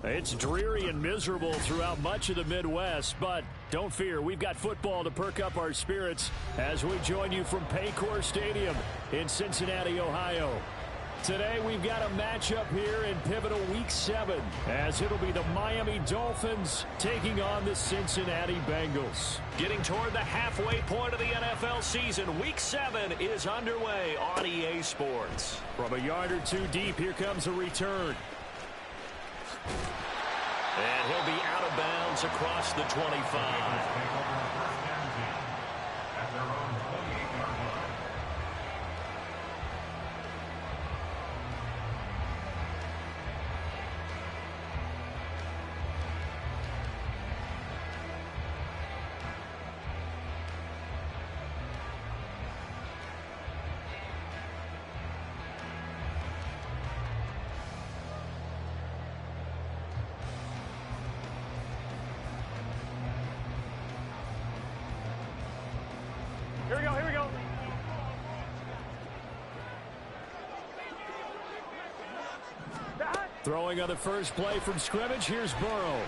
It's dreary and miserable throughout much of the Midwest, but don't fear, we've got football to perk up our spirits as we join you from Paycor Stadium in Cincinnati, Ohio. Today we've got a matchup here in pivotal Week 7 as it'll be the Miami Dolphins taking on the Cincinnati Bengals. Getting toward the halfway point of the NFL season, Week 7 is underway on EA Sports. From a yard or two deep, here comes a return. And he'll be out of bounds across the 25. Here we go. Throwing on the first play from scrimmage, here's Burrow.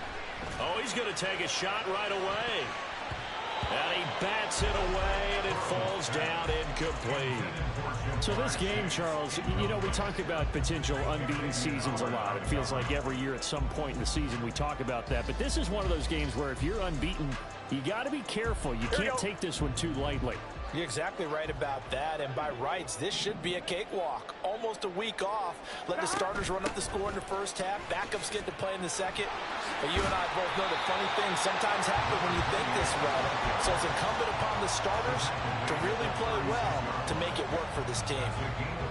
Oh, he's going to take a shot right away. And he bats it away, and it falls down incomplete. So this game, Charles, you know, we talk about potential unbeaten seasons a lot. It feels like every year at some point in the season we talk about that. But this is one of those games where if you're unbeaten, you got to be careful. You can't take this one too lightly. You're exactly right about that, and by rights, this should be a cakewalk. Almost a week off. Let the starters run up the score in the first half. Backups get to play in the second. But you and I both know that funny things sometimes happen when you think this way. So it's incumbent upon the starters to really play well to make it work for this team.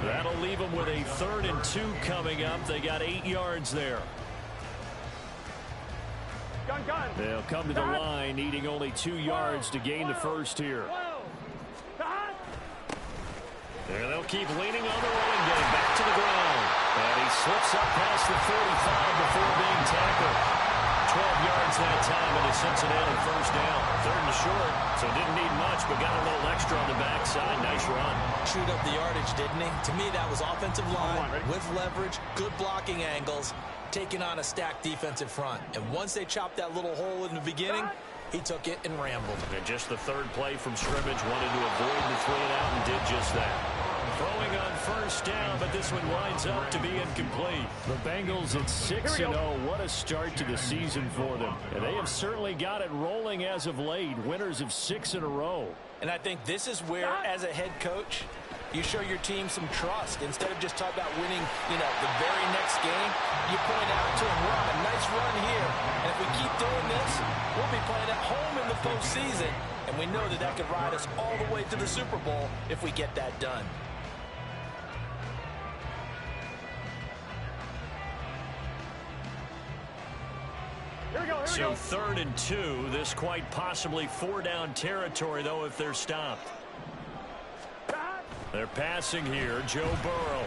That'll leave them with a 3rd and 2 coming up. They got 8 yards there. Gun. They'll come to the line, needing only 2 yards to gain the first here. And they'll keep leaning on the running game back to the ground. And he slips up past the 45 before being tackled. 12 yards that time and a Cincinnati first down. 3rd and short, so didn't need much, but got a little extra on the backside. Nice run. Chewed up the yardage, didn't he? To me, that was offensive line with leverage, good blocking angles, taking on a stacked defensive front. And once they chopped that little hole in the beginning, he took it and rambled. And just the 3rd play from scrimmage, wanted to avoid the 3 and out and did just that. Throwing on first down, but this one winds up to be incomplete. The Bengals at 6-0. What a start to the season for them. And they have certainly got it rolling as of late. Winners of 6 in a row. And I think this is where, as a head coach, you show your team some trust. Instead of just talking about winning, the very next game, you point out to them, we're on a nice run here. And if we keep doing this, we'll be playing at home in the postseason. And we know that could ride us all the way to the Super Bowl if we get that done. So 3rd and 2. This quite possibly 4-down territory, though, if they're stopped. They're passing here. Joe Burrow.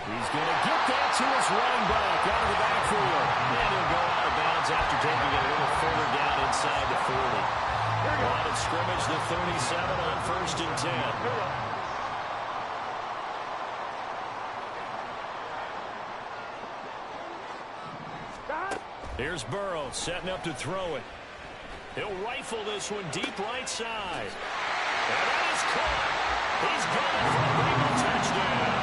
He's going to get that to his running back out of the backfield. And he'll go out of bounds after taking it a little further down inside the 40. Line of scrimmage, the 37 on 1st and 10. Here's Burrow setting up to throw it. He'll rifle this one deep right side. And that is caught. He's got it for a Bengal touchdown.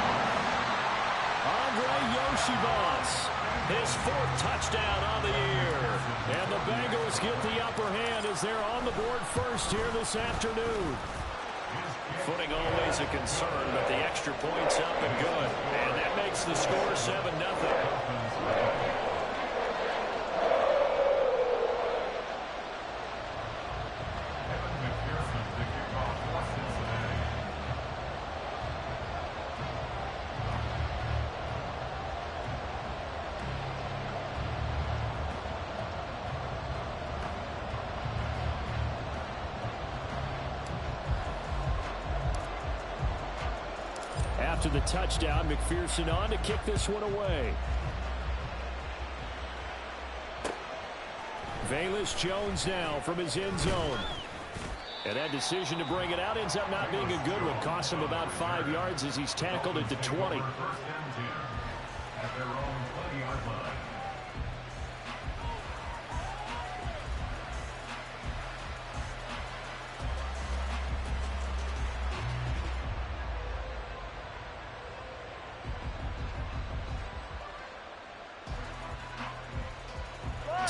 Andre Yoshibas, his 4th touchdown on the year. And the Bengals get the upper hand as they're on the board first here this afternoon. Footing always a concern, but the extra point's up and good. And that makes the score 7-0. After the touchdown, McPherson on to kick this one away. Velus Jones now from his end zone. And that decision to bring it out ends up not being a good one. Costs him about 5 yards as he's tackled at the 20.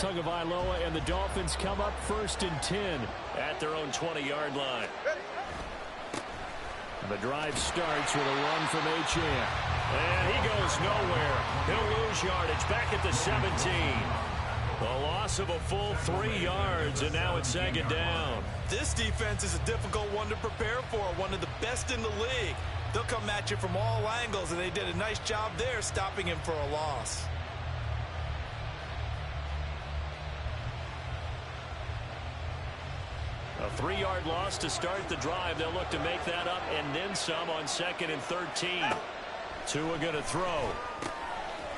Tagovailoa and the Dolphins come up 1st and 10 at their own 20-yard line. The drive starts with a run from Achane. And he goes nowhere. He'll lose yardage back at the 17. A loss of a full 3 yards, and now it's 2nd down. This defense is a difficult one to prepare for, one of the best in the league. They'll come at you from all angles, and they did a nice job there stopping him for a loss. A 3-yard loss to start the drive. They'll look to make that up and then some on 2nd and 13. Tua going to throw.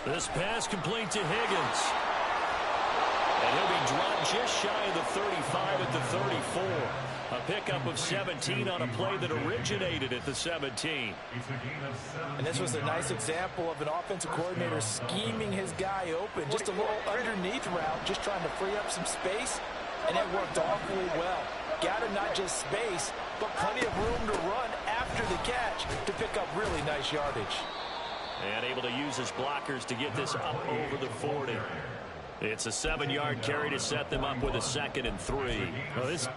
This pass complete to Higgins. And he'll be dropped just shy of the 35 at the 34. A pickup of 17 on a play that originated at the 17. And this was a nice example of an offensive coordinator scheming his guy open. Just a little underneath route, just trying to free up some space. And it worked awfully well. Got him not just space, but plenty of room to run after the catch to pick up really nice yardage. And able to use his blockers to get this up over the 40. It's a 7-yard carry to set them up with a 2nd and 3. Well, this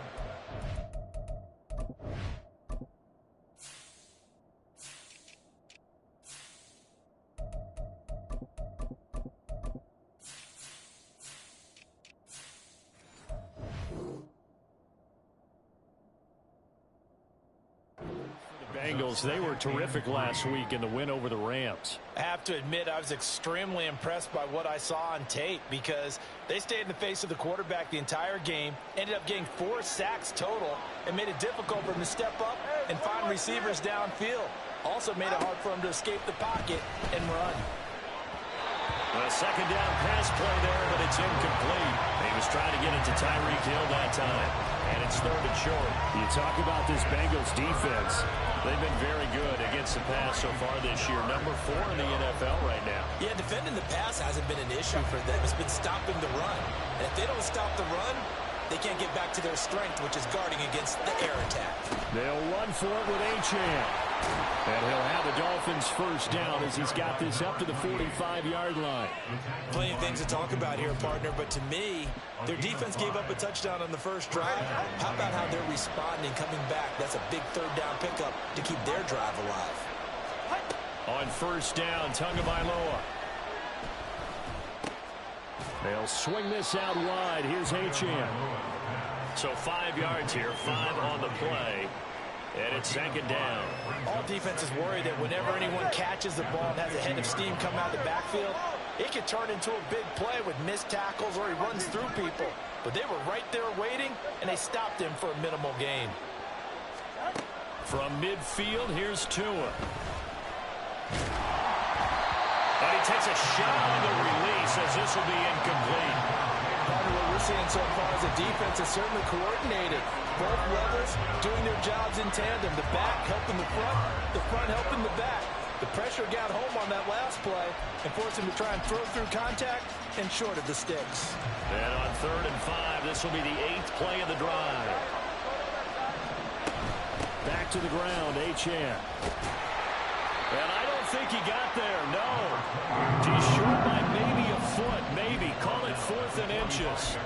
Bengals, they were terrific last week in the win over the Rams. I have to admit, I was extremely impressed by what I saw on tape because they stayed in the face of the quarterback the entire game, ended up getting 4 sacks total, and made it difficult for him to step up and find receivers downfield. Also made it hard for him to escape the pocket and run. A 2nd down pass play there, but it's incomplete. He was trying to get it to Tyreek Hill that time, and it's 3rd and short. You talk about this Bengals defense. They've been very good against the pass so far this year. Number 4 in the NFL right now. Yeah, defending the pass hasn't been an issue for them. It's been stopping the run. And if they don't stop the run, they can't get back to their strength, which is guarding against the air attack. They'll run for it with Achane. And he'll have the Dolphins 1st down as he's got this up to the 45-yard line. Plenty of things to talk about here, partner, but to me, their defense gave up a touchdown on the first drive. How about how they're responding, coming back? That's a big 3rd down pickup to keep their drive alive. On 1st down, Tagovailoa. They'll swing this out wide. Here's Achane. So 5 yards here, 5 on the play. And it's 2nd down. All defenses worry that whenever anyone catches the ball and has a head of steam come out of the backfield, it could turn into a big play with missed tackles or he runs through people. But they were right there waiting, and they stopped him for a minimal gain. From midfield, here's Tua. And he takes a shot on the release as this will be incomplete. What we're seeing so far is the defense is certainly coordinated. Both levels doing their jobs in tandem. The back helping the front helping the back. The pressure got home on that last play and forced him to try and throw through contact and short of the sticks. And on 3rd and 5, this will be the 8th play of the drive. Back to the ground, Achane. And I don't think he got there, no. He's short by maybe a foot, maybe. Call it 4th and inches.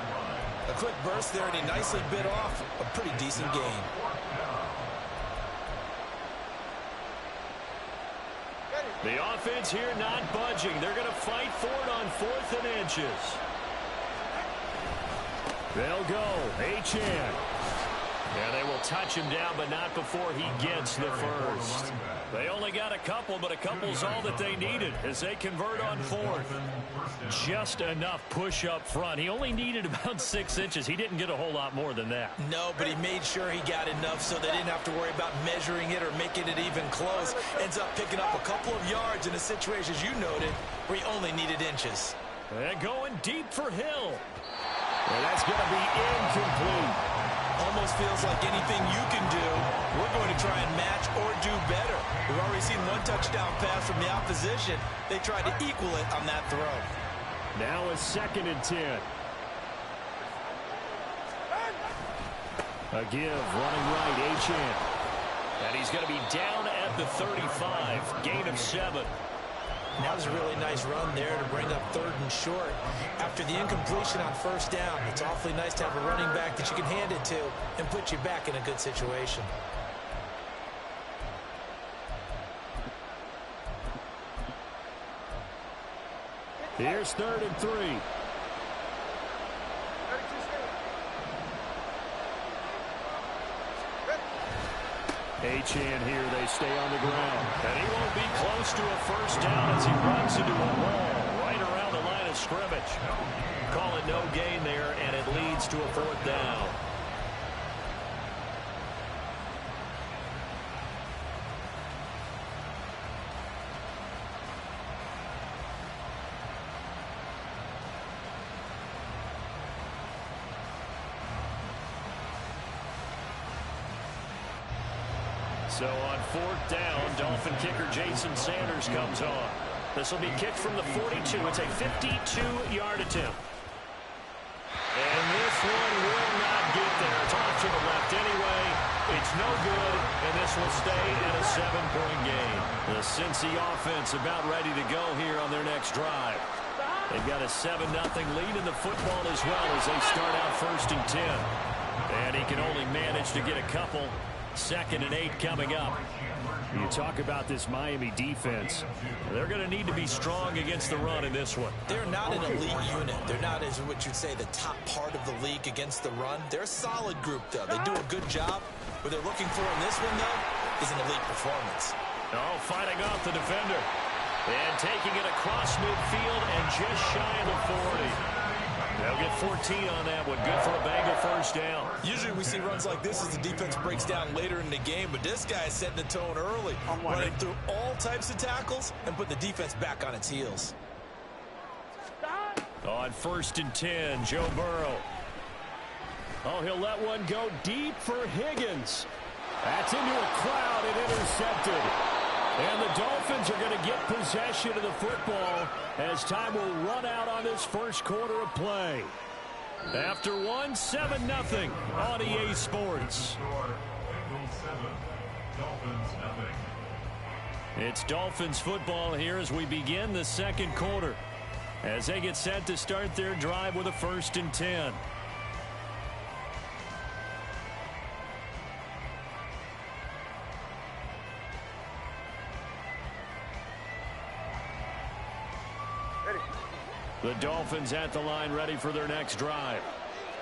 A quick burst there, and he nicely bit off a pretty decent gain. The offense here not budging. They're going to fight for it on 4th and inches. They'll go. Achane. Yeah, they will touch him down, but not before he gets the first. They only got a couple, but a couple's all that they needed as they convert on 4th. Just enough push up front. He only needed about 6 inches. He didn't get a whole lot more than that. No, but he made sure he got enough so they didn't have to worry about measuring it or making it even close. Ends up picking up a couple of yards in a situation, as you noted, where he only needed inches. And going deep for Hill. And that's going to be incomplete. Almost feels like anything you can do, we're going to try and match or do better. We've already seen one touchdown pass from the opposition. They tried to equal it on that throw. Now a 2nd and 10. A give, running right, Achane. And he's going to be down at the 35. Gain of 7. That was a really nice run there to bring up 3rd and short. After the incompletion on 1st down, it's awfully nice to have a running back that you can hand it to and put you back in a good situation. Here's 3rd and 3. Achane here, they stay on the ground. And he won't be close to a first down as he runs into a wall right around the line of scrimmage. Call it no gain there, and it leads to a 4th down. So on 4th down, Dolphin kicker Jason Sanders comes on. This will be kicked from the 42. It's a 52-yard attempt. And this one will not get there. It's off to the left anyway. It's no good, and this will stay at a 7-point game. The Cincy offense about ready to go here on their next drive. They've got a 7-0 lead in the football as well as they start out 1st and 10. And he can only manage to get a couple. 2nd and 8 coming up. You talk about this Miami defense. They're going to need to be strong against the run in this one. They're not an elite unit. They're not, as what you'd say, the top part of the league against the run. They're a solid group, though. They do a good job. What they're looking for in this one, though, is an elite performance. Oh, fighting off the defender. And taking it across midfield and just shy of the 40. They'll get 14 on that one. Good for a Bengal first down. Usually we see runs like this as the defense breaks down later in the game, but this guy is setting the tone early, running through all types of tackles and put the defense back on its heels. On 1st and 10, Joe Burrow. Oh, he'll let one go deep for Higgins. That's into a crowd and intercepted. And the Dolphins are going to get possession of the football as time will run out on this 1st quarter of play. After 7-0 on EA Sports. It's Dolphins football here as we begin the 2nd quarter, as they get set to start their drive with a 1st and 10. The Dolphins at the line ready for their next drive.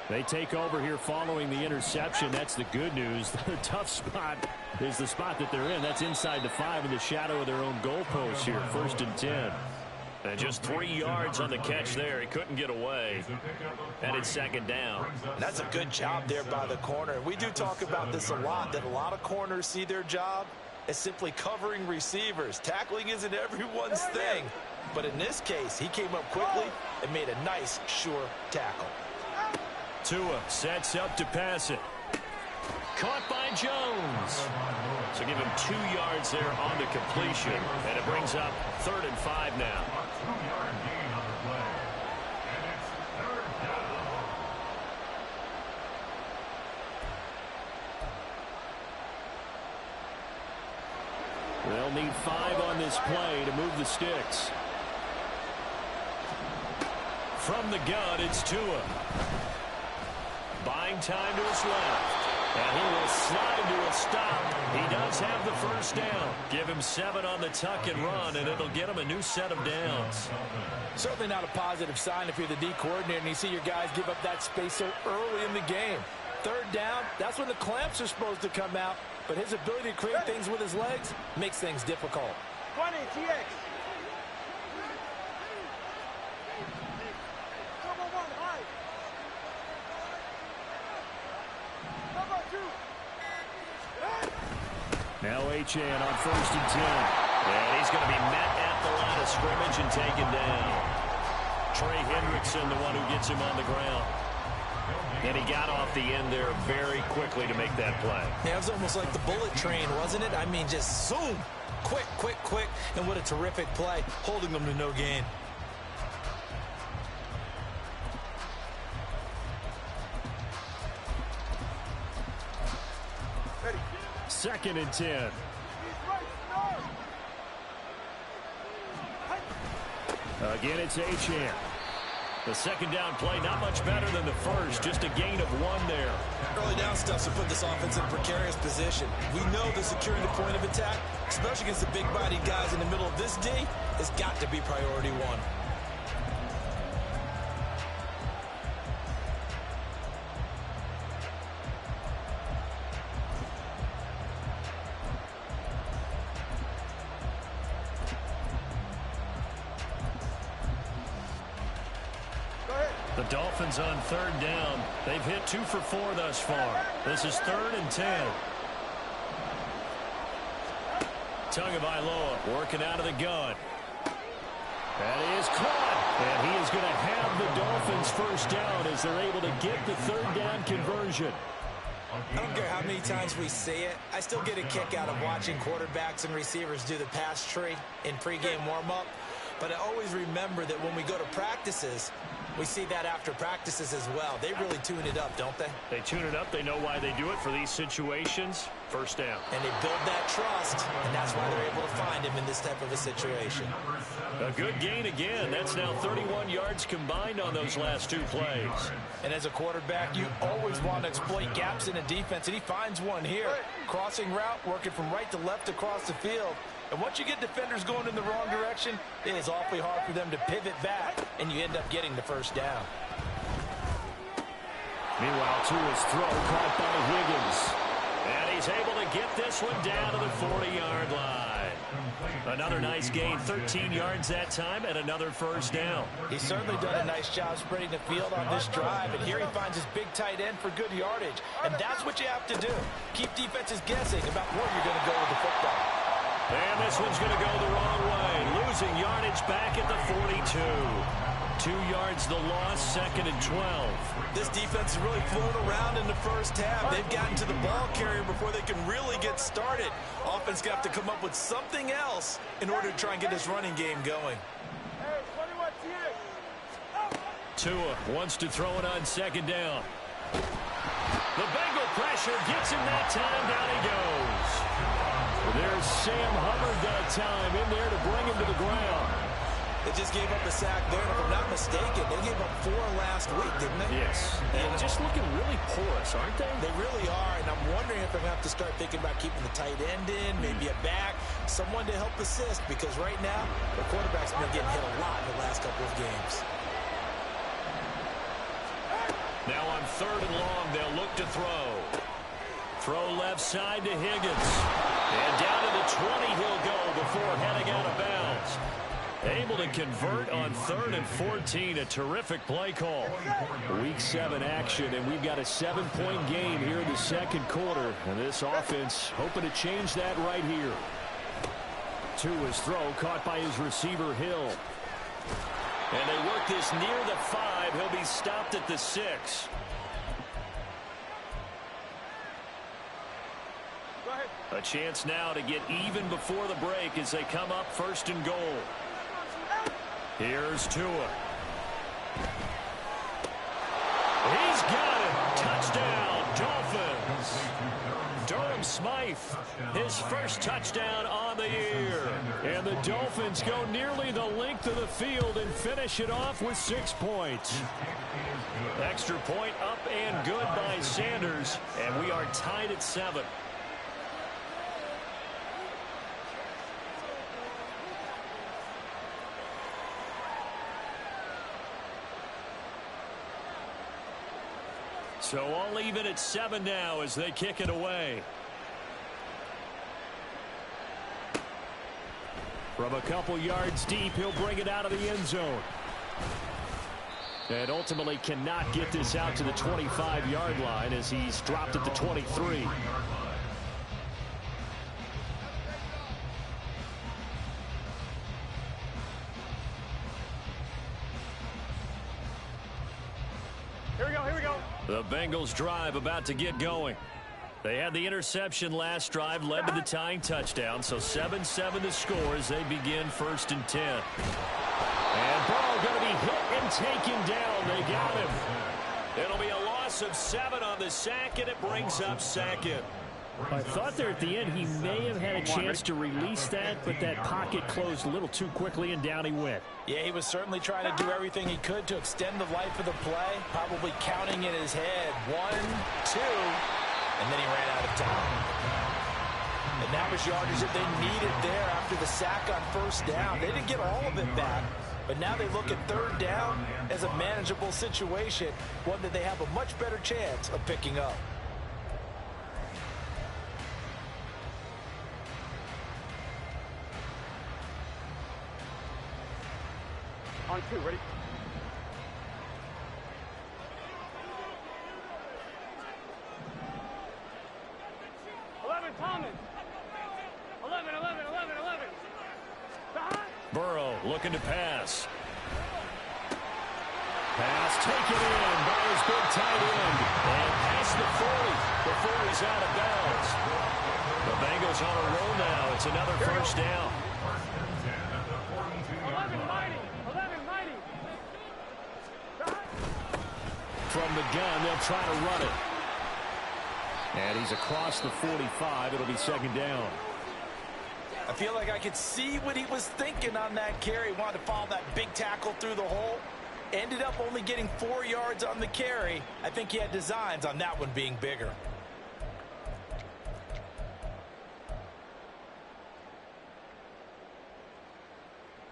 They take over here following the interception. That's the good news. The tough spot is the spot that they're in. That's inside the 5 in the shadow of their own goalpost here. 1st and 10. And just 3 yards on the catch there. He couldn't get away. And it's 2nd down. That's a good job there by the corner. We do talk about this a lot, that a lot of corners see their job as simply covering receivers. Tackling isn't everyone's thing. But in this case, he came up quickly and made a nice, sure tackle. Tua sets up to pass it. Caught by Jones. So give him 2 yards there on the completion. And it brings up 3rd and 5 now. They'll need 5 on this play to move the sticks. From the gun, it's Tua. Buying time to his left. And he will slide to a stop. He does have the first down. Give him 7 on the tuck and run, and it'll get him a new set of downs. Certainly not a positive sign if you're the D coordinator and you see your guys give up that space so early in the game. Third down, that's when the clamps are supposed to come out, but his ability to create things with his legs makes things difficult. 20, TX. Number 1, high. Number 2. Now Achane on 1st and 10. And he's going to be met at the line of scrimmage and taken down. Trey Hendrickson, the one who gets him on the ground. And he got off the end there very quickly to make that play. Yeah, it was almost like the bullet train, wasn't it? I mean, just zoom. Quick, quick, quick. And what a terrific play, holding them to no gain. Ready. 2nd and 10. Again, it's Achane. The second down play, not much better than the first, just a gain of 1 there. Early down stuff to put this offense in a precarious position. We know that securing the point of attack, especially against the big-bodied guys in the middle of this D, has got to be priority 1. The Dolphins on 3rd down. They've hit 2 for 4 thus far. This is 3rd and 10. Tagovailoa working out of the gun. That is caught. And he is going to have the Dolphins first down as they're able to get the 3rd down conversion. I don't care how many times we see it. I still get a kick out of watching quarterbacks and receivers do the pass tree in pregame warm-up. But I always remember that when we go to practices, we see that after practices as well. They really tune it up, don't they? They tune it up. They know why they do it for these situations. First down. And they build that trust, and that's why they're able to find him in this type of a situation. A good gain again. That's now 31 yards combined on those last 2 plays. And as a quarterback, you always want to exploit gaps in a defense, and he finds one here. Crossing route, working from right to left across the field. And once you get defenders going in the wrong direction, it is awfully hard for them to pivot back, and you end up getting the first down. Meanwhile, Tua's throw caught by Higgins. And he's able to get this one down to the 40-yard line. Another nice gain, 13 yards that time, and another first down. He's certainly done a nice job spreading the field on this drive, and here he finds his big tight end for good yardage. And that's what you have to do. Keep defenses guessing about where you're going to go with the football. And this one's going to go the wrong way. Losing yardage back at the 42. 2 yards the loss, 2nd and 12. This defense has really flown around in the first half. They've gotten to the ball carrier before they can really get started. Offense got to come up with something else in order to try and get this running game going. Hey, 21 TX. Tua wants to throw it on 2nd down. The Bengal pressure gets him that time. Down he goes. There's Sam Hubbard that time in there to bring him to the ground. They just gave up a sack there, and if I'm not mistaken, they gave up 4 last week, didn't they? Yes. And just looking really porous, aren't they? They really are, and I'm wondering if they're going to have to start thinking about keeping the tight end in, maybe a back, someone to help assist, because right now, the quarterback's been getting hit a lot in the last couple of games. Now on 3rd and long, they'll look to throw. Throw left side to Higgins. And down to the 20 he'll go before heading out of bounds. Able to convert on 3rd and 14. A terrific play call. Week 7 action, and we've got a 7-point game here in the 2nd quarter. And this offense hoping to change that right here. Tua's throw caught by his receiver, Hill. And they work this near the 5. He'll be stopped at the 6. A chance now to get even before the break as they come up 1st and goal. Here's Tua. He's got it. Touchdown, Dolphins. Durham Smythe, his first touchdown on the year. And the Dolphins go nearly the length of the field and finish it off with 6 points. Extra point up and good by Sanders. And we are tied at 7. So all even at 7 now as they kick it away. From a couple yards deep, he'll bring it out of the end zone. And ultimately cannot get this out to the 25-yard line as he's dropped at the 23. Here we go. The Bengals drive about to get going. They had the interception last drive, led to the tying touchdown, so 7-7 to score as they begin 1st and 10. And Burrow going to be hit and taken down. They got him. It'll be a loss of 7 on the sack, and it brings up 2nd. I thought there at the end he may have had a chance to release that, but that pocket closed a little too quickly, and down he went. Yeah, he was certainly trying to do everything he could to extend the life of the play, probably counting in his head 1, 2, and then he ran out of time. And that was yardage that they needed there after the sack on 1st down. They didn't get all of it back, but now they look at 3rd down as a manageable situation, one that they have a much better chance of picking up. On 2, ready? Thomas. 11. Burrow looking to pass. Pass taken in by his big tight end. And past the 40 before he's out of bounds. The Bengals on a roll now. It's another 1st down. 11 mighty. From the gun, they'll try to run it. And he's across the 45. It'll be 2nd down. I feel like I could see what he was thinking on that carry. Wanted to follow that big tackle through the hole. Ended up only getting 4 yards on the carry. I think he had designs on that one being bigger.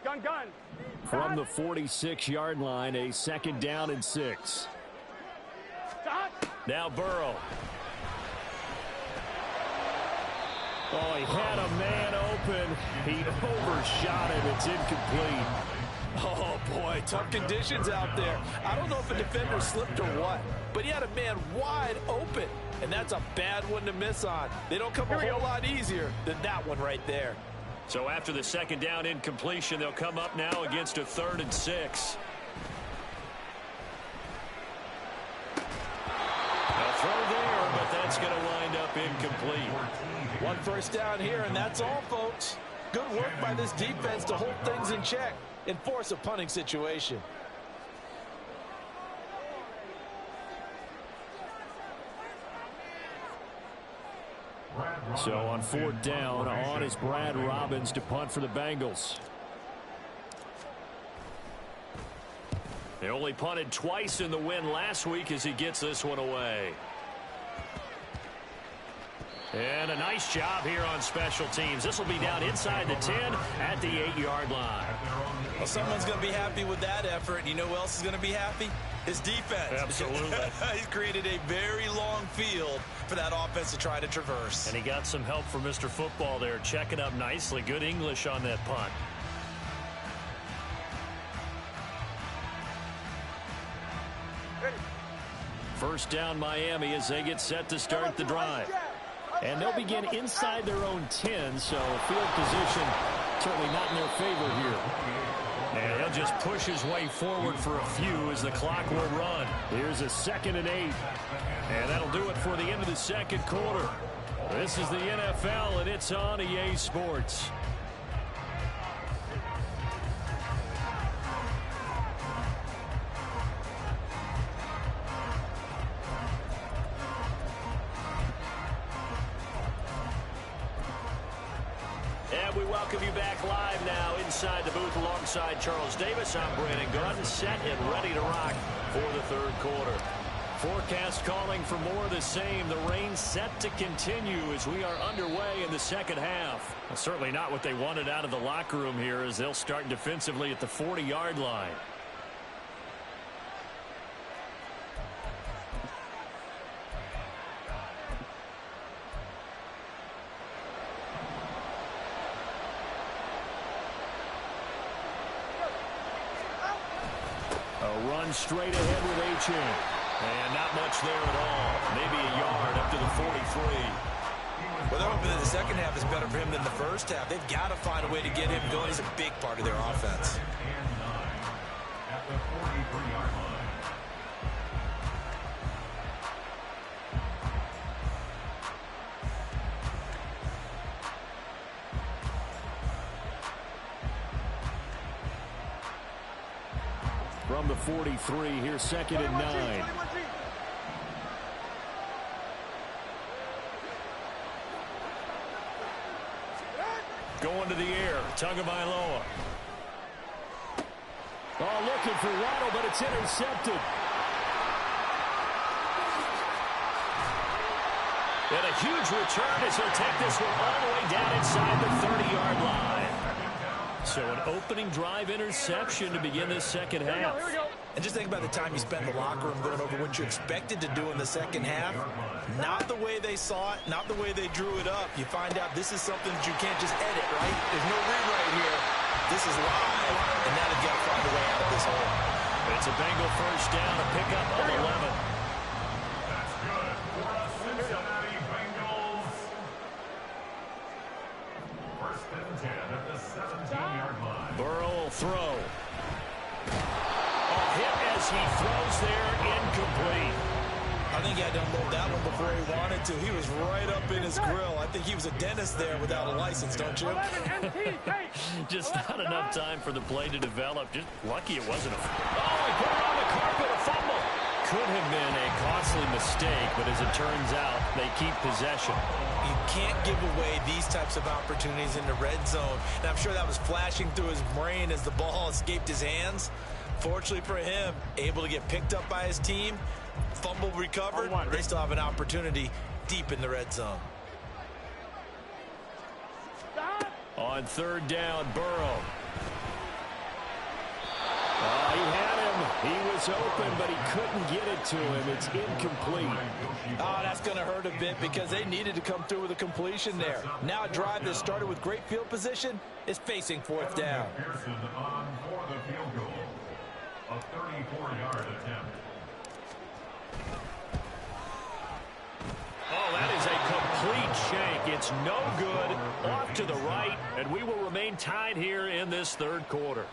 Gun. From the 46-yard line, a 2nd down and 6. Now Burrow. Oh, he had a man open. He overshot him. It's incomplete. Oh, boy, tough conditions out there. I don't know if a defender slipped or what, but he had a man wide open, and that's a bad one to miss on. They don't come a whole lot easier than that one right there. So after the 2nd down incompletion, they'll come up now against a 3rd and 6. They'll throw there, but that's going to wind up incomplete. 1 first down here, and that's all, folks. Good work by this defense to hold things in check and force a punting situation. So on 4th down, on is Brad Robbins to punt for the Bengals. They only punted twice in the win last week as he gets this one away. And a nice job here on special teams. This will be down inside the 10 at the 8-yard line. Well, someone's going to be happy with that effort. You know who else is going to be happy? His defense. Absolutely. He's created a very long field for that offense to try to traverse. And he got some help from Mr. Football there, checking up nicely. Good English on that punt. First down Miami as they get set to start the drive. And they'll begin inside their own 10, so field position certainly not in their favor here. And he'll just push his way forward for a few as the clock will run. Here's a 2nd and 8. And that'll do it for the end of the 2nd quarter. This is the NFL, and it's on EA Sports. And we welcome you back live now inside the booth alongside Charles Davis. I'm Brandon Gunn, set and ready to rock for the 3rd quarter. Forecast calling for more of the same. The rain set to continue as we are underway in the second half. Well, certainly not what they wanted out of the locker room here as they'll start defensively at the 40-yard line. A run straight ahead with Achane. And not much there at all. Maybe a yard up to the 43. Well, they're hoping that the second half is better for him than the first half. They've got to find a way to get him going. He's a big part of their offense. At the 43-yard line. From the 43, here's second and 9. Going to the air, Tagovailoa. Oh, looking for Waddle, but it's intercepted. And a huge return as he'll take this one all the way down inside the 30-yard line. So an opening drive interception to begin this second half. Here we go. And just think about the time you spent in the locker room going over what you expected to do in the second half. Not the way they saw it, not the way they drew it up. You find out this is something that you can't just edit, right? There's no rewrite here. This is live, and now they've got to find a way out of this hole. It's a Bengal first down, a pickup of 11. That's good for the Cincinnati Bengals. First and 10 at the 17-yard line. Burrow will throw. Hit as he throws there, incomplete. I think he had to unload that one before he wanted to. He was right up in his grill. I think he was a dentist there without a license, don't you? Just not enough time for the play to develop. Just lucky it wasn't a... Oh, he put it on the carpet, a fumble. Could have been a costly mistake, but as it turns out, they keep possession. You can't give away these types of opportunities in the red zone. And I'm sure that was flashing through his brain as the ball escaped his hands. Fortunately for him, able to get picked up by his team, fumble recovered, they still have an opportunity deep in the red zone. On third down, Burrow. He had him. He was open, but he couldn't get it to him. It's incomplete. Oh, that's going to hurt a bit because they needed to come through with a completion there. Now a drive that started with great field position is facing fourth down. Pearson on for the field goal. A 34-yard attempt. Oh, that is a complete shank. It's no good. Off to the right, and we will remain tied here in this third quarter.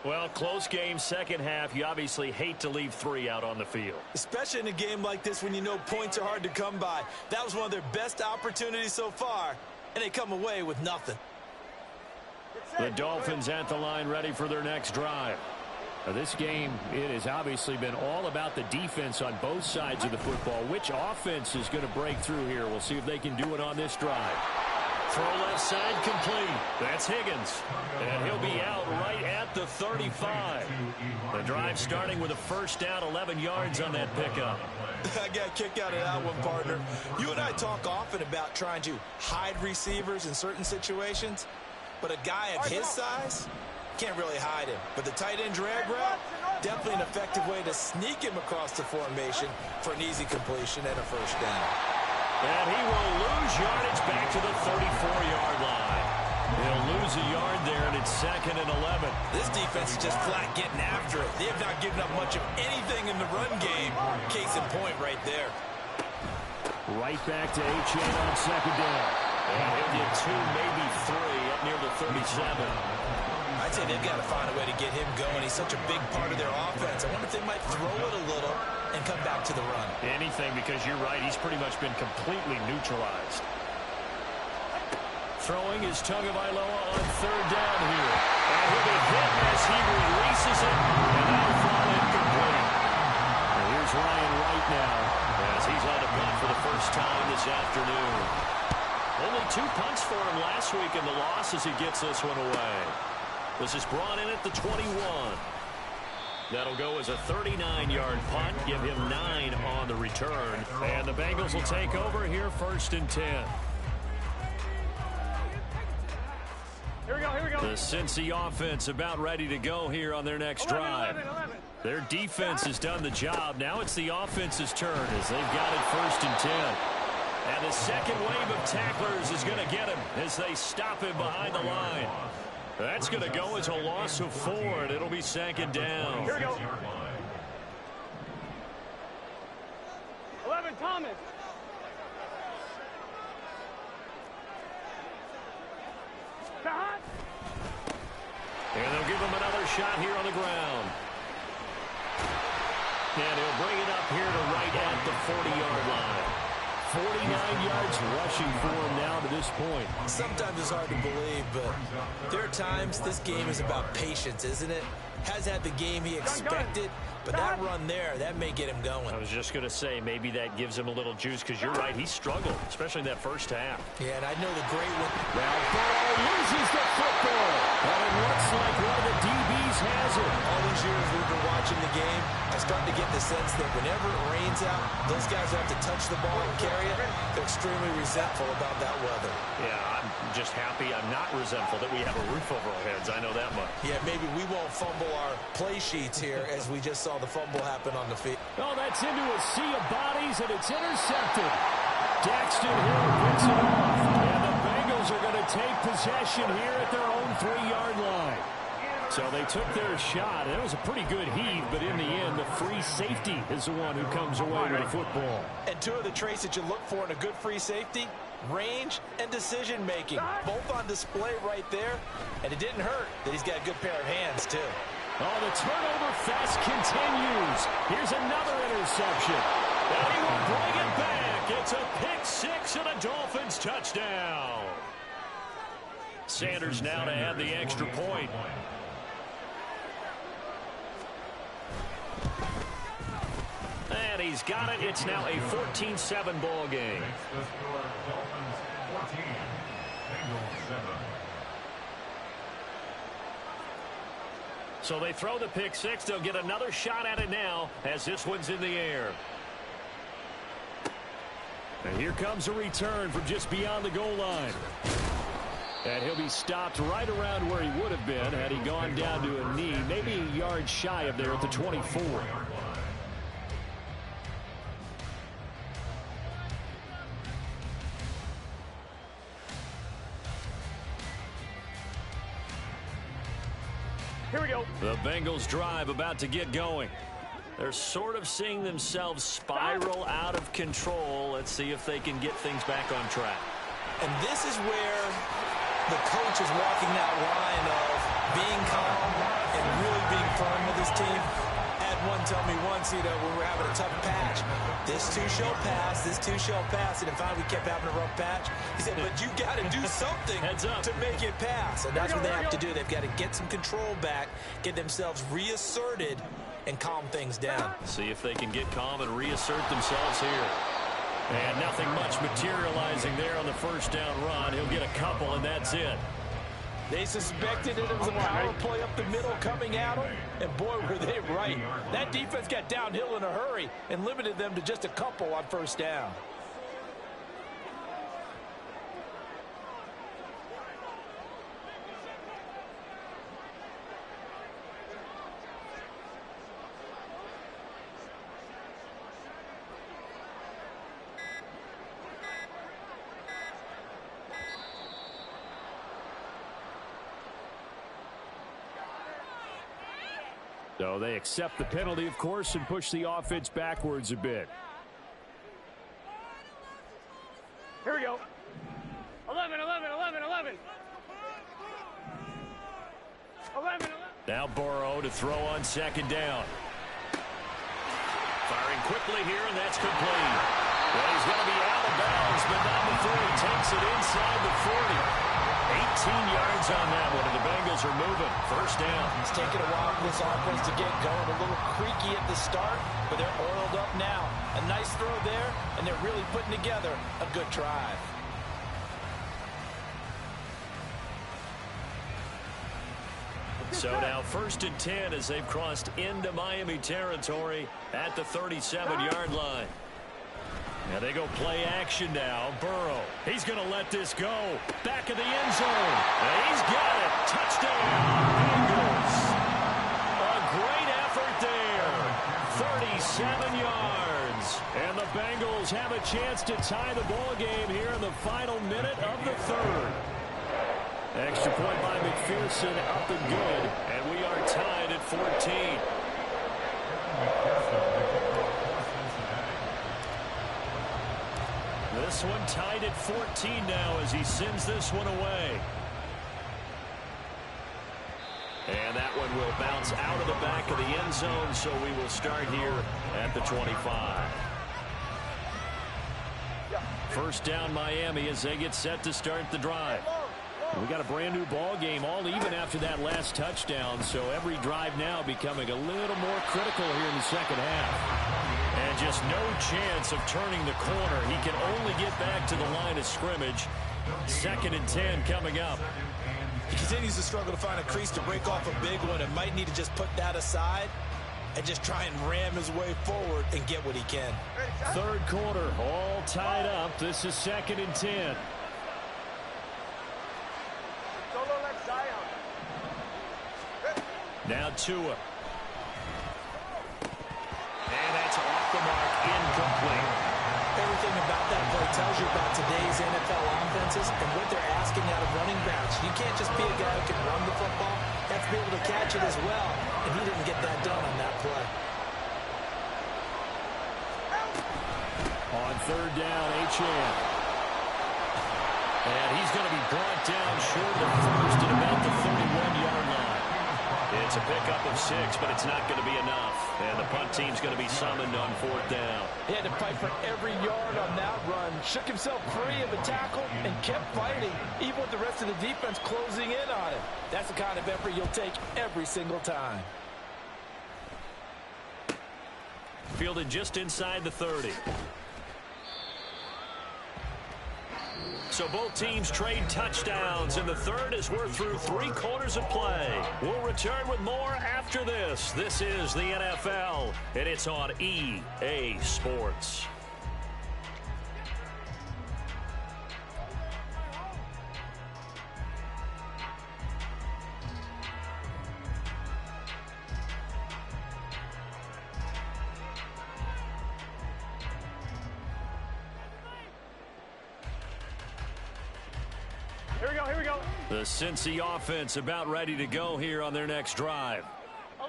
Well, close game, second half. You obviously hate to leave 3 out on the field. Especially in a game like this when you know points are hard to come by. That was one of their best opportunities so far, and they come away with nothing. The Dolphins at the line ready for their next drive. Now, this game, it has obviously been all about the defense on both sides of the football. Which offense is going to break through here? We'll see if they can do it on this drive. Throw left side complete. That's Higgins. And he'll be out right at the 35. The drive starting with a first down, 11 yards on that pickup. I got a kick out of that one, partner. You and I talk often about trying to hide receivers in certain situations, but a guy of his size can't really hide him. But the tight end drag route, definitely an effective way to sneak him across the formation for an easy completion and a first down. And he will lose yardage back to the 34-yard line. He'll lose a yard there, and it's second and 11. This defense is just flat getting after it. They have not given up much of anything in the run game. Case in point right there. Right back to Achane on second down. And he'll get 2, maybe 3 up near the 37. I'd say they've got to find a way to get him going. He's such a big part of their offense. I wonder if they might throw it a little and come back to the run. Anything, because you're right. He's pretty much been completely neutralized. Throwing is Tagovailoa on third down here. And he'll be hit as he releases it. And that'll fall incomplete. And here's Ryan Wright now as he's on the punt for the first time this afternoon. Only 2 punts for him last week in the loss as he gets this one away. This is brought in at the 21. That'll go as a 39-yard punt. Give him 9 on the return. And the Bengals will take over here 1st and 10. Here we go, here we go. The Cincy offense about ready to go here on their next 11, drive. 11, 11. Their defense has done the job. Now it's the offense's turn as they've got it 1st and 10. And the second wave of tacklers is going to get him as they stop him behind the line. That's going to go as a loss of 4, and it'll be 2nd down. Here we go. 11, Thomas. And they'll give him another shot here on the ground. And he'll bring it up here to right at the 40-yard line. 49 yards rushing for him now to this point. Sometimes it's hard to believe, but there are times this game is about patience, isn't it? Has had the game he expected, but that run there, that may get him going. I was just going to say, maybe that gives him a little juice, because you're right, he struggled, especially in that first half. Yeah, and I know the great one. Now Burrow loses the football, and it looks like one of the DBs has it. All these years we've been watching the game, I start to get the sense that whenever it rains out, those guys who have to touch the ball and carry it, they're extremely resentful about that weather. Yeah, I'm just happy I'm not resentful that we have a roof over our heads. I know that much. Yeah, maybe we won't fumble our play sheets here as we just saw the fumble happen on the field. Oh, that's into a sea of bodies, and it's intercepted. Daxton Hill picks it off, and the Bengals are going to take possession here at their own 3-yard line. So they took their shot. It was a pretty good heave, but in the end, the free safety is the one who comes away with the football. And 2 of the traits that you look for in a good free safety, range and decision-making. Both on display right there, and it didn't hurt that he's got a good pair of hands, too. Oh, the turnover fest continues. Here's another interception. And he will bring it back. It's a pick-6 and a Dolphins touchdown. Sanders now to add the extra point. And he's got it. It's now a 14-7 ball game. Dolphins 14, Bengals 7. So they throw the pick-6. They'll get another shot at it now as this one's in the air. And here comes a return from just beyond the goal line. And he'll be stopped right around where he would have been had he gone down to a knee, maybe a yard shy of there at the 24. Here we go. The Bengals drive about to get going. They're sort of seeing themselves spiral out of control. Let's see if they can get things back on track. And this is where the coach is walking that line of being calm and really being firm with his team. Had one tell me once, when we were having a tough patch, this too shall pass, this too shall pass. And in fact, we kept having a rough patch. He said, but you got to do something to make it pass. And that's what they have to do. They've got to get some control back, get themselves reasserted, and calm things down. See if they can get calm and reassert themselves here. And nothing much materializing there on the first down run. He'll get a couple, and that's it. They suspected it was a power play up the middle coming at them, and boy, were they right. That defense got downhill in a hurry and limited them to just a couple on first down. So they accept the penalty, of course, and push the offense backwards a bit. Here we go. 11, 11, 11, 11. 11, 11. Now Burrow to throw on second down. Firing quickly here, and that's complete. Well, he's going to be out of bounds, but not before he takes it inside the 40. 18 yards on that one, and the Bengals are moving. First down. It's taken a while for this offense to get going. A little creaky at the start, but they're oiled up now. A nice throw there, and they're really putting together a good drive. So now 1st and 10 as they've crossed into Miami territory at the 37-yard line. Now they go play action now. Burrow, he's going to let this go. Back of the end zone. And he's got it. Touchdown, Bengals. A great effort there. 37 yards. And the Bengals have a chance to tie the ball game here in the final minute of the third. Extra point by McPherson, up and good. And we are tied at 14. This one tied at 14 now as he sends this one away. And that one will bounce out of the back of the end zone, so we will start here at the 25. First down Miami as they get set to start the drive. We got a brand new ball game, all even after that last touchdown, so every drive now becoming a little more critical here in the second half. And just no chance of turning the corner. He can only get back to the line of scrimmage. 2nd and 10 coming up. He continues to struggle to find a crease to break off a big one and might need to just put that aside and just try and ram his way forward and get what he can. 3rd quarter, all tied up. This is 2nd and 10. Now Tua. And that's off the mark, incomplete. Everything about that play tells you about today's NFL offenses and what they're asking out of running backs. You can't just be a guy who can run the football. You have to be able to catch it as well, and he didn't get that done on that play. On 3rd down, Achane. And he's going to be brought down short of first at about the 31-yard line. It's a pickup of 6, but it's not going to be enough. And the punt team's going to be summoned on 4th down. He had to fight for every yard on that run. Shook himself free of the tackle and kept fighting, even with the rest of the defense closing in on him. That's the kind of effort you'll take every single time. Fielded just inside the 30. So both teams trade touchdowns, and the third as we're through 3 quarters of play. We'll return with more after this. This is the NFL, and it's on EA Sports. Here we go. The Cincy offense about ready to go here on their next drive.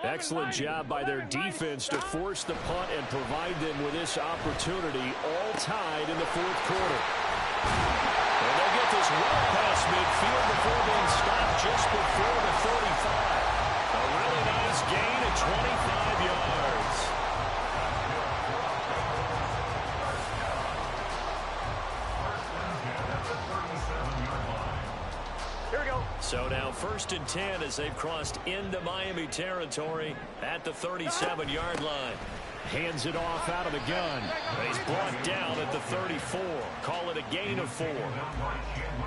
Excellent job by their defense to force the punt and provide them with this opportunity, all tied in the 4th quarter. And they'll get this well past midfield before being stopped just before the 35. A really nice gain of 25 yards. So now 1st and 10 as they've crossed into Miami territory at the 37-yard line. Hands it off out of the gun. He's brought down at the 34. Call it a gain of 4.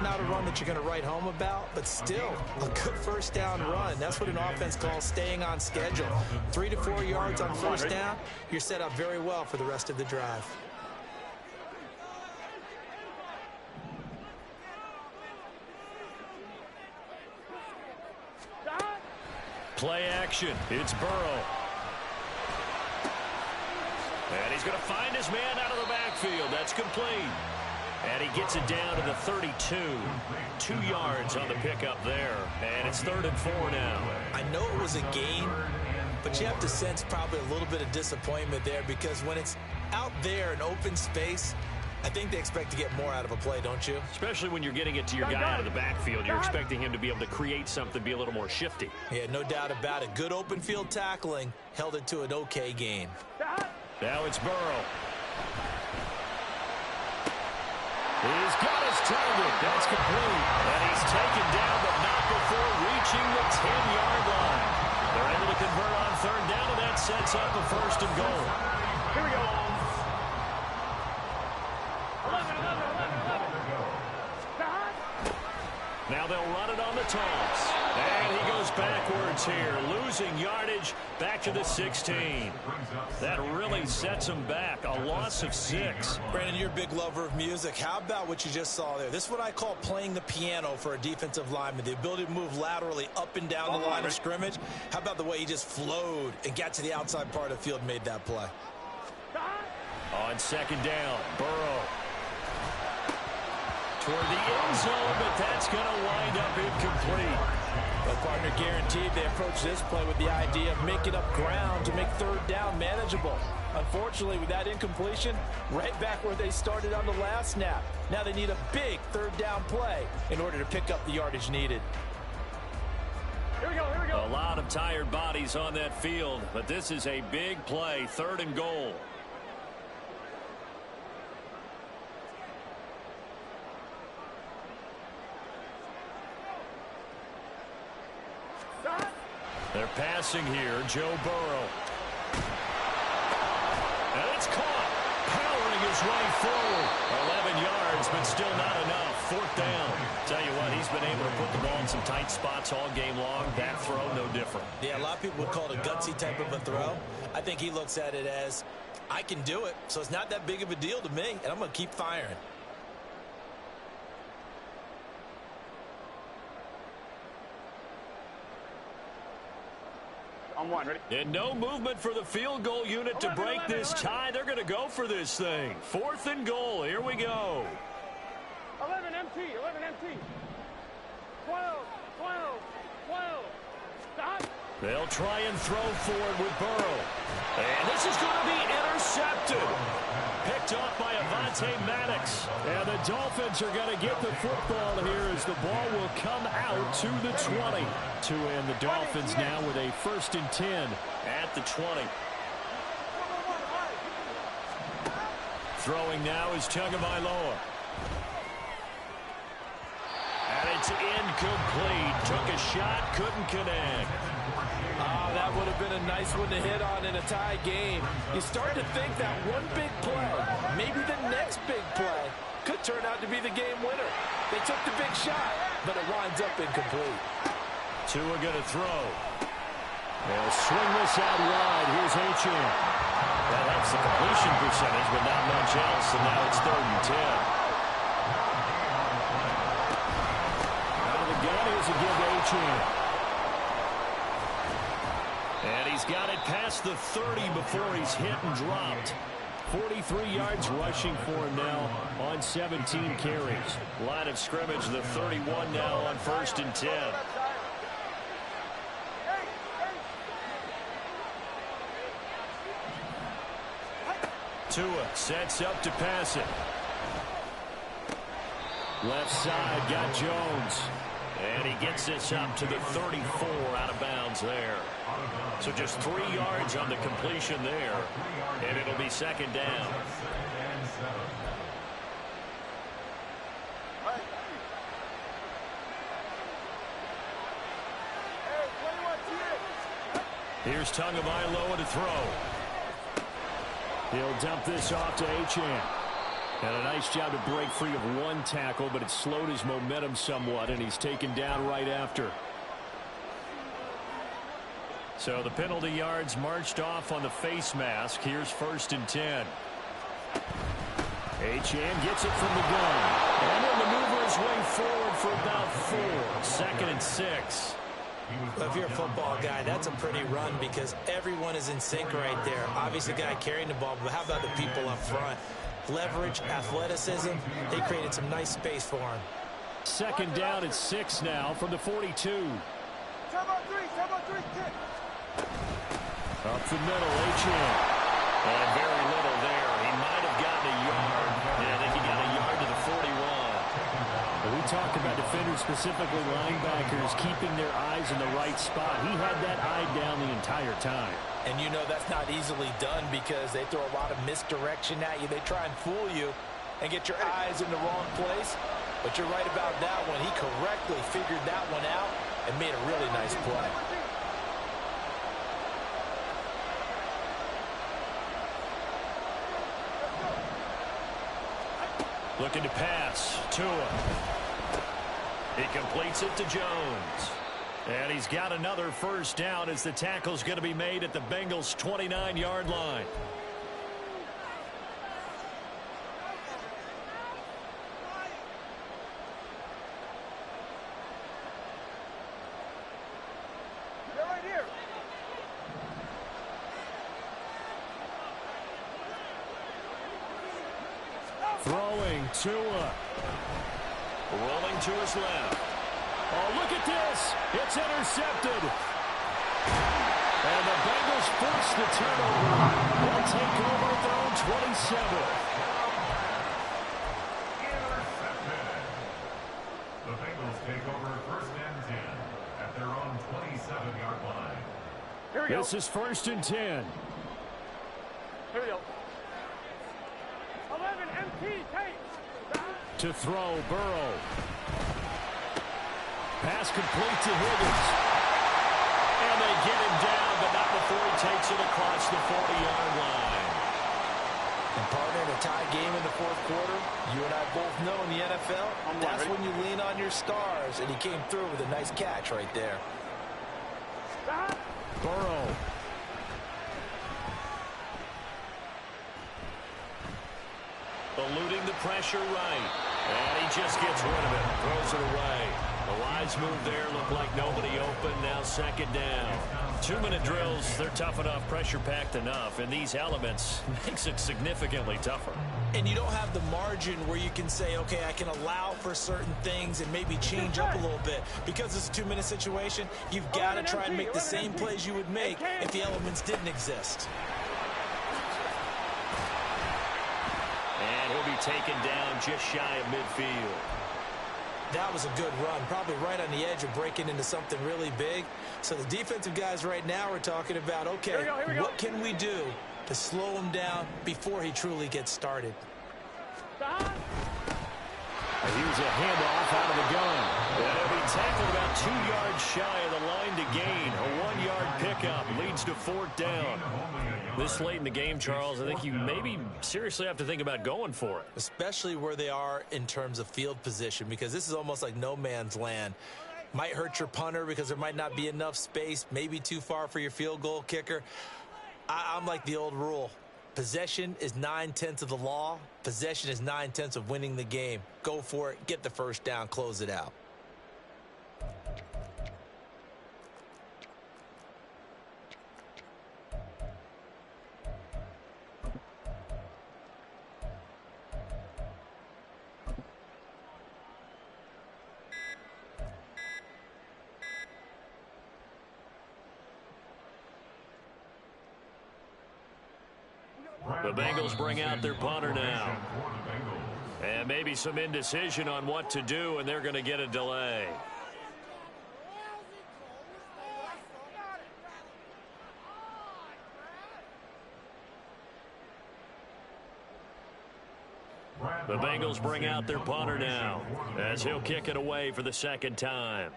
Not a run that you're going to write home about, but still a good 1st down run. That's what an offense calls staying on schedule. 3 to 4 yards on 1st down. You're set up very well for the rest of the drive. Play action. It's Burrow. And he's going to find his man out of the backfield. That's complete. And he gets it down to the 32. 2 yards on the pickup there. And it's 3rd and 4 now. I know it was a gain, but you have to sense probably a little bit of disappointment there because when it's out there in open space, I think they expect to get more out of a play, don't you? Especially when you're getting it to your guy out of the backfield. You're expecting him to be able to create something, be a little more shifty. Yeah, no doubt about it. Good open field tackling held it to an okay gain. Now it's Burrow. He's got his target. That's complete. And he's taken down, but not before reaching the 10-yard line. They're able to convert on 3rd down, and that sets up a 1st and goal. Here we go. 11. Now they'll run it on the toss. And he goes backwards here, losing yardage back to the 16. That really sets him back, a loss of 6. Brandon, you're a big lover of music. How about what you just saw there? This is what I call playing the piano for a defensive lineman, the ability to move laterally up and down the line of scrimmage. How about the way he just flowed and got to the outside part of the field and made that play? On second down, Burrow toward the end zone, but that's going to wind up incomplete. Well, partner, guaranteed they approach this play with the idea of making up ground to make third down manageable. Unfortunately, with that incompletion, right back where they started on the last snap. Now they need a big third down play in order to pick up the yardage needed. Here we go, here we go. A lot of tired bodies on that field, but this is a big play, 3rd and goal. They're passing here, Joe Burrow. And it's caught, powering his way forward. 11 yards, but still not enough. 4th down. Tell you what, he's been able to put the ball in some tight spots all game long. That throw, no different. Yeah, a lot of people would call it a gutsy type of a throw. I think he looks at it as, I can do it, so it's not that big of a deal to me, and I'm going to keep firing. On one, ready? And no movement for the field goal unit to break this tie. They're going to go for this thing. 4th and goal. Here we go. 11 MT, 11 MT. 12, 12, 12. Stop. They'll try and throw forward with Burrow. And this is going to be intercepted. Picked off by Avonte Maddox. And the Dolphins are going to get the football here as the ball will come out to the 20. To end the Dolphins now with a 1st and 10 at the 20. Throwing now is Tagovailoa. And it's incomplete. Took a shot, couldn't connect. That would have been a nice one to hit on in a tie game. You start to think that one big play, maybe the next big play, could turn out to be the game winner. They took the big shot, but it winds up incomplete. Tua going to throw. They'll swing this out wide. Here's Achane. That helps the completion percentage, but not much else, and now it's 3rd and 10. Out of the gun, here's a give to Achane. And he's got it past the 30 before he's hit and dropped. 43 yards rushing for him now on 17 carries. Line of scrimmage, the 31 now on 1st and 10. Tua sets up to pass it. Left side, got Jones. And he gets this up to the 34 out of bounds there. So just 3 yards on the completion there. And it'll be 2nd down. Here's Tagovailoa to throw. He'll dump this off to Achane. And a nice job to break free of one tackle, but it slowed his momentum somewhat, and he's taken down right after. So the penalty yards marched off on the face mask. Here's 1st and 10. Achane gets it from the gun. And will maneuver his way forward for about 4. 2nd and 6. Well, if you're a football guy, that's a pretty run because everyone is in sync right there. Obviously, the guy carrying the ball, but how about the people up front? Leverage, athleticism, they created some nice space for him. 2nd down at 6 now from the 42. Turbo 3, kick. Up the middle, Achane. And very little there. He might have gotten a yard. Yeah, I think he got a yard to the 41. We talk about defenders, specifically linebackers, keeping their eyes in the right spot. He had that eye down the entire time. And you know that's not easily done because they throw a lot of misdirection at you. They try and fool you and get your eyes in the wrong place. But you're right about that one. He correctly figured that one out and made a really nice play. Looking to pass. Tua. He completes it to Jones. And he's got another first down as the tackle's going to be made at the Bengals' 29-yard line. Throwing Tua. Rolling to his left. Oh, look at this. It's intercepted. And the Bengals force the turnover. They'll take over at their own 27. Intercepted. The Bengals take over first and 10 at their own 27-yard line. Here we go. This is first and 10. Here we go. 11, MT, take. To throw, Burrow. Pass complete to Higgins. And they get him down, but not before he takes it across the 40-yard line. And partner, in a tie game in the fourth quarter, you and I both know in the NFL, that's when you lean on your stars, and he came through with a nice catch right there. Burrow. Eluding the pressure right. And he just gets rid of it. Throws it away. The wise move there. Looked like nobody open. Now second down. 2-minute drills, they're tough enough, pressure-packed enough. And these elements makes it significantly tougher. And you don't have the margin where you can say, okay, I can allow for certain things and maybe change up a little bit. Because it's a 2-minute situation, you've got to try and make the same plays you would make if the elements didn't exist. And he'll be taken down just shy of midfield. That was a good run, probably right on the edge of breaking into something really big. So the defensive guys right now are talking about, okay, Here we go. What can we do to slow him down before he truly gets started? Here's a handoff out of the gun. And he'll be tackled about 2 yards shy of the line to gain. A 1-yard pickup leads to fourth down. This late in the game, Charles, I think you maybe seriously have to think about going for it. Especially where they are in terms of field position, because this is almost like no man's land. Might hurt your punter because there might not be enough space, maybe too far for your field goal kicker. I'm like the old rule. Possession is 9/10 of the law. Possession is 9/10 of winning the game. Go for it. Get the first down. Close it out. The Bengals bring out their punter now. And maybe some indecision on what to do, and they're going to get a delay. The Bengals bring out their punter now as he'll kick it away for the second time.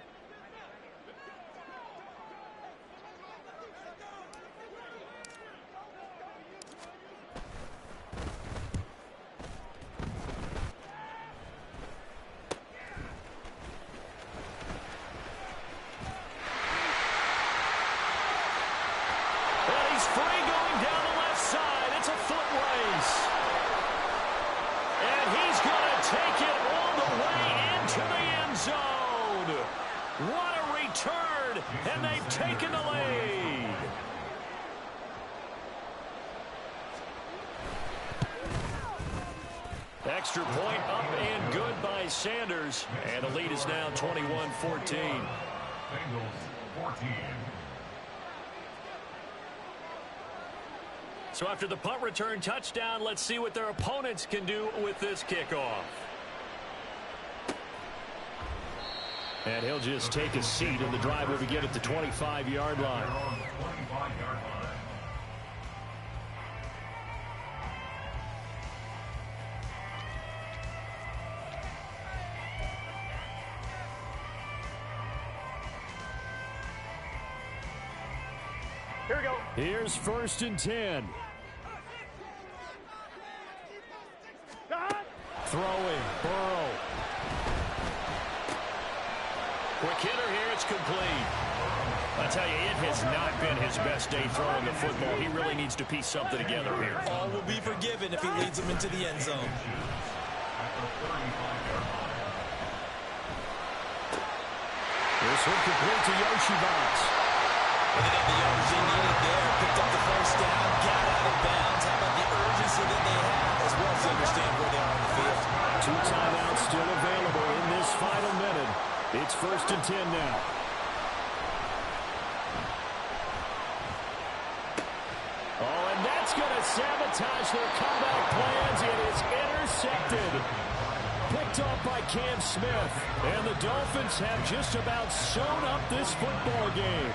And they've taken the lead. Extra point up and good by Sanders. And the lead is now 21-14. Bengals 14. So after the punt return touchdown, let's see what their opponents can do with this kickoff. And he'll just take a seat, and the drive will begin at the 25-yard line. Here we go. Here's first and 10. Throwing, Burrow. Quick hitter here. It's complete. I tell you, it has not been his best day throwing the football. He really needs to piece something together here. All will be forgiven if he leads them into the end zone. This one complete to Yoshibas. Well, they got the yards they needed there. Picked up the first down, got out of bounds. How about the urgency that they have, as well as understand where they are on the field? 2 timeouts still available in this final minute. It's 1st and 10 now. Oh, and that's going to sabotage their comeback plans. It is intercepted. Picked off by Cam Smith. And the Dolphins have just about sewn up this football game.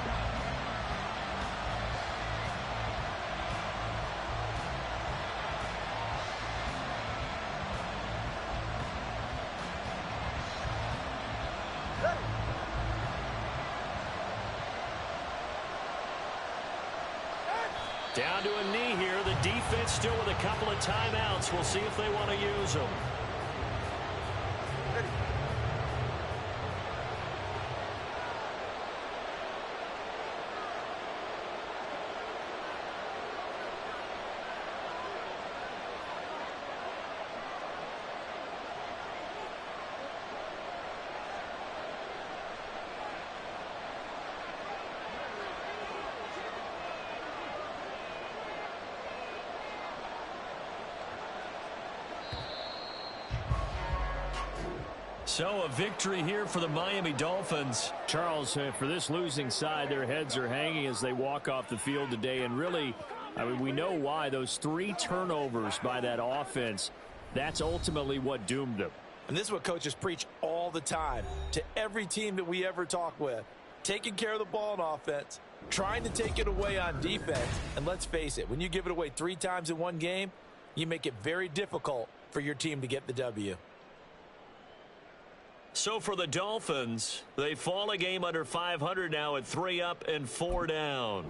Down to a knee here. The defense still with a couple of timeouts. We'll see if they want to use them. So a victory here for the Miami Dolphins. Charles, for this losing side, their heads are hanging as they walk off the field today. And really, I mean, we know why. Those 3 turnovers by that offense, that's ultimately what doomed them. And this is what coaches preach all the time to every team that we ever talk with. Taking care of the ball on offense, trying to take it away on defense. And let's face it, when you give it away 3 times in one game, you make it very difficult for your team to get the W. So for the Dolphins, they fall a game under 500 now at 3 up and 4 down.